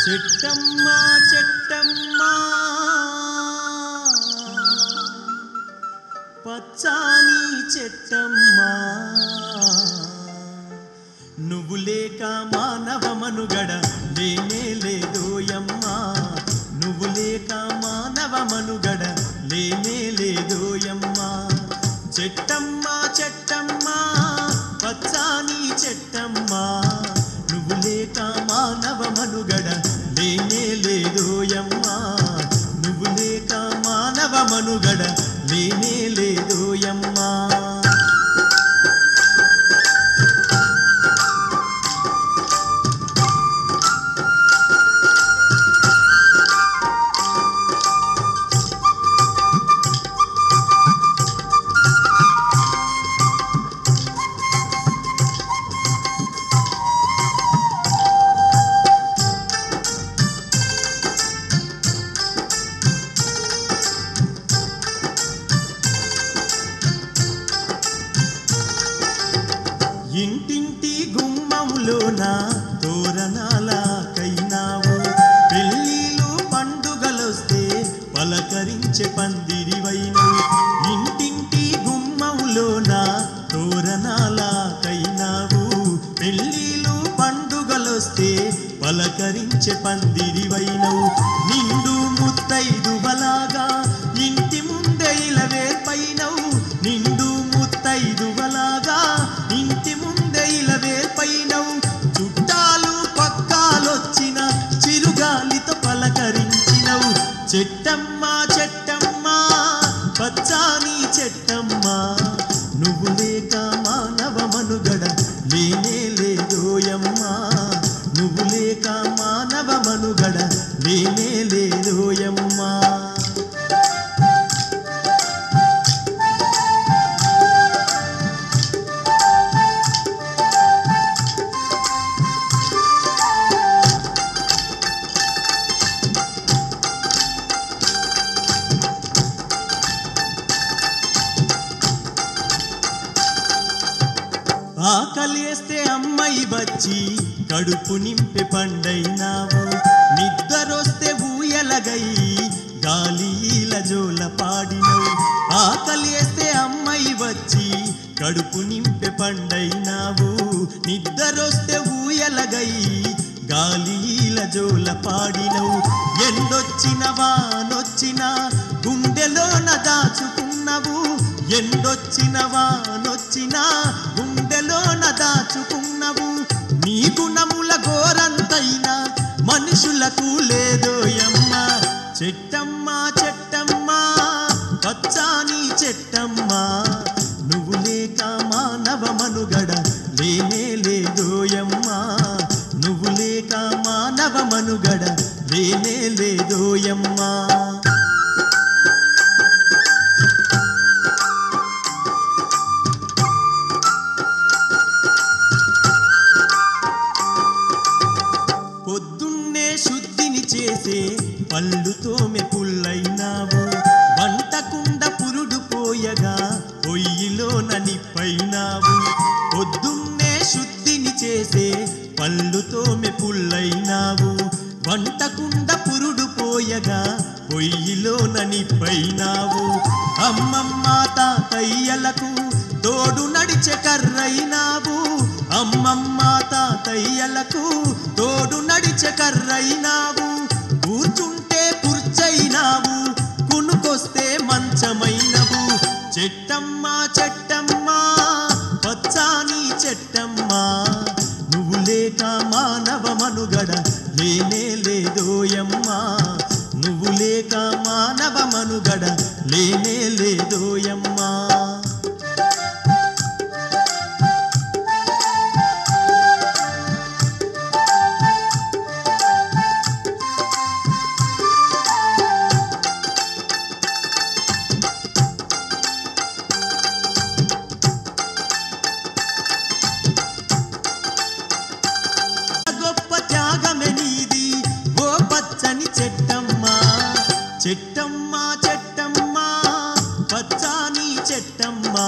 చెట్టమ్మా చెట్టమ్మా పచ్చాని చెట్టమ్మా నువ్వు లేక మానవ మనుగడ లేనే లేదోయమ్మా నువ్వు లేక మానవ మనుగడ లేనే లేదోయమ్మా చెట్టమ్మా చెట్టమ్మా పచ్చాని చెట్టమ్మా నువ్వు లేక మానవ మనుగడ లేనే లేదోయమ్మా నువ్వు లేక మానవ మనుగడ లేనే లేదోయమ్మా ఇంటింటి గుమ్మంలోన తోరణాలకైనావు పెళ్ళిళ్ళు పండుగలొస్తే పలకరించే పందిరివైనవు ఇంటింటి గుమ్మంలోన తోరణాలకైనావు పెళ్ళిళ్ళు పండుగలొస్తే పలకరించే పందిరివైనవు నిండు ముత్తైదువలాగా ఇంటి ముందే ఇలవేర్పైనవు నిండు ముత్తైదువలాగా ఇంటి ముందే ఇలవేర్పైనవు చుట్టాలు పక్కాలొచ్చిన చిరుగాలితో పలకరించినవు చెట్టమ్మా చెట్టమ్మా పచ్చాని చెట్టమ్మా నువ్వు లేక మానవ మనుగడ లేనే లేదోయమ్మా నువ్వు లేక మానవ మనుగడ లేనే లేదోయమ్మా ఆకలేస్తే అమ్మాయి వచ్చి కడుపు నింపే పండైనావు నిద్రొస్తే ఊయలగై గాలిల జోల పాడినవు ఆకలేస్తే అమ్మాయి వచ్చి కడుపు నింపే పండైనావు నిద్రొస్తే ఊయలగై గాలిల జోల పాడినవు ఎండొచ్చిన వానొచ్చినా గుండెలోన దాచుకున్నవు ఎండొచ్చిన వానొచ్చినా గుండెలోన దాచుకున్నవు నీ గుణముల గోరంతైనా మనుషులకు లేదోయమ్మా చెట్టమ్మా చెట్టమ్మా పచ్చాని చెట్టమ్మా నువ్వు లేక మానవ మనుగడ లేనే లేదోయమ్మా నువ్వు లేక మానవ మనుగడ లేనే లేదోయమ్మా పొద్దున్నే శుద్ధిని చేసే పళ్ళుతో మెపుల్లైనావు వంటకుండ పురుడు పోయగా పొయ్యిలోన నిప్పైనావు పొద్దున్నే శుద్ధిని చేసే పళ్ళుతో మెపుల్లైనావు వంటకుండ పురుడు పోయగా పొయ్యిలోన నిప్పైనావు అమ్మమ్మ తాతయ్యలకు తోడు నడిచే కర్రైనావు అమ్మమ్మ తాతయ్యలకు తోడు నడిచే కర్రైనావు కూర్చుంటే కుర్చైనావు కునుకొస్తే మంచమైనవు చెట్టమ్మా చెట్టమ్మా పచ్చాని చెట్టమ్మా నువ్వు లేక మానవ మనుగడ లేనే లేదోయమ్మా నువ్వు లేక మానవ మనుగడ లేనే లేదోయమ్మా గొప్ప త్యాగమే నీది చెట్టమ్మా చెట్టమ్మా పచ్చాని చెట్టమ్మా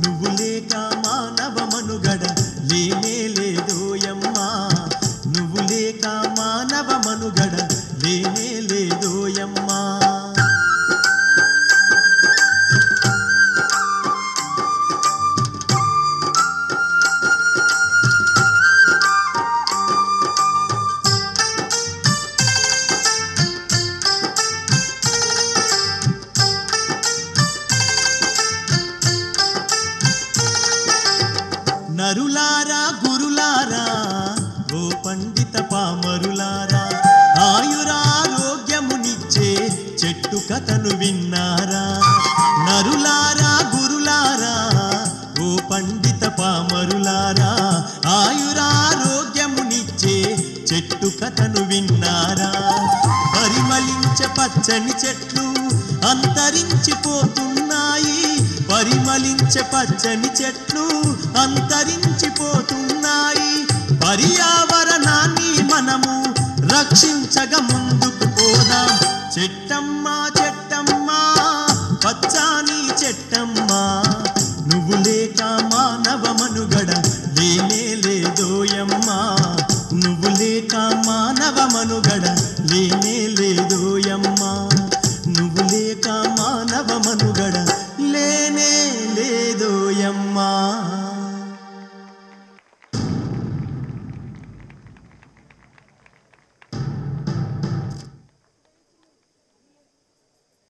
నువ్వు లేక మానవ మనుగడ లేనే లేదోయమ్మా నువ్వు లేక మానవ మనుగడ లేనే లేదోయమ్మా నరులారా గురులారా ఓ పండిత పామరులారా ఆయురారోగ్యమునిచ్చే చెట్టు కథను విన్నారా నరులారా గురులారా ఓ పండిత పామరులారా ఆయురారోగ్యమునిచ్చే చెట్టు కథను విన్నారా పరిమళించే పచ్చని చెట్లు అంతరించిపోతున్నాయి పరిమళించే పచ్చని చెట్లు అంతరించిపోతున్నాయి పర్యావరణాన్ని మనము రక్షించగా ముందుకు పోదాం చెట్టమ్మా చెట్టమ్మా పచ్చాని చెట్టమ్మా నువ్వు లేక మానవ మనుగడ లేనే లేదోయమ్మా నువ్వు లేక మానవ మనుగడ లేనే లేదోయమ్మా నువ్వు లేక మానవ మనుగడ లేనే లేదోయమ్మా